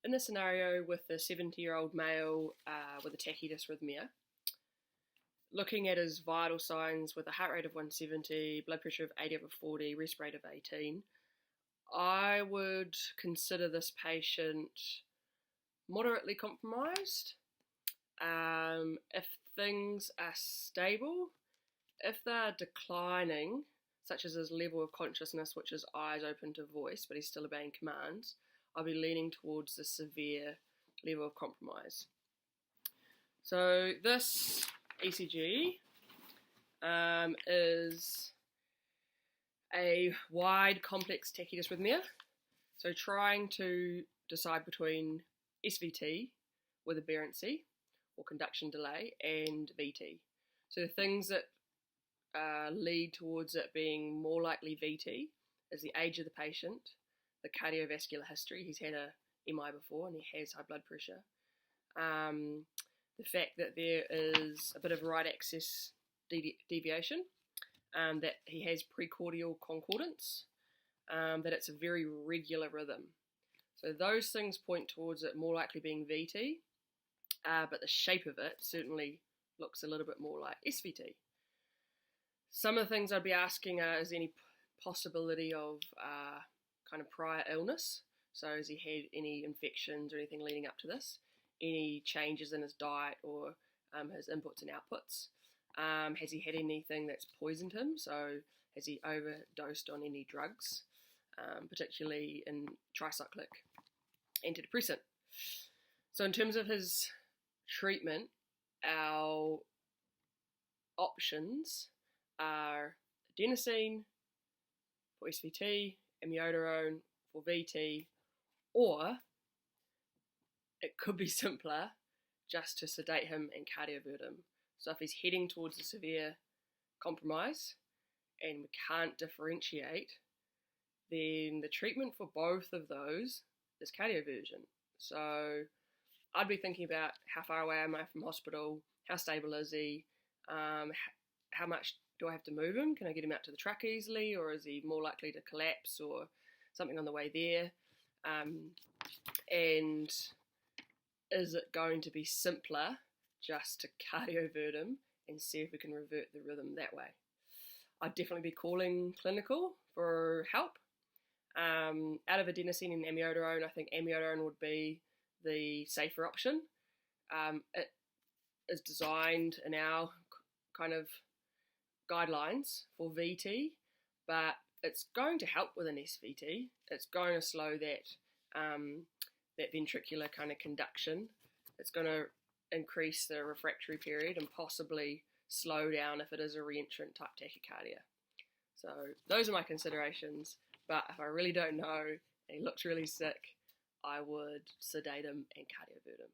in the scenario with the 70-year-old male with a tachydysrhythmia, looking at his vital signs with a heart rate of 170, blood pressure of 80/40, rest rate of 18, I would consider this patient moderately compromised. If things are stable, if they're declining, such as his level of consciousness, which is eyes open to voice, but he's still obeying commands, I'll be leaning towards the severe level of compromise. So this ECG is a wide, complex tachydysrhythmia. So trying to decide between SVT with aberrancy or conduction delay and VT. So the things that lead towards it being more likely VT is the age of the patient, the cardiovascular history, he's had a MI before and he has high blood pressure, the fact that there is a bit of right axis deviation, that he has precordial concordance, that it's a very regular rhythm. So those things point towards it more likely being VT, but the shape of it certainly looks a little bit more like SVT. Some of the things I'd be asking are, is any possibility of kind of prior illness? So has he had any infections or anything leading up to this? Any changes in his diet or his inputs and outputs? Has he had anything that's poisoned him? So has he overdosed on any drugs, particularly in tricyclic antidepressant? So in terms of his treatment, our options are adenosine for SVT, amiodarone for VT, or it could be simpler just to sedate him and cardiovert him. So if he's heading towards a severe compromise and we can't differentiate, then the treatment for both of those is cardioversion. So I'd be thinking about how far away am I from hospital, how stable is he, how much do I have to move him? Can I get him out to the truck easily, or is he more likely to collapse or something on the way there? And is it going to be simpler just to cardiovert him and see if we can revert the rhythm that way? I'd definitely be calling clinical for help. Out of adenosine and amiodarone, I think amiodarone would be the safer option. It is designed in our kind of guidelines for VT, but it's going to help with an SVT. It's going to slow that ventricular kind of conduction. It's going to increase the refractory period and possibly slow down if it is a reentrant type tachycardia. So those are my considerations, but if I really don't know and he looks really sick, I would sedate him and cardiovert him.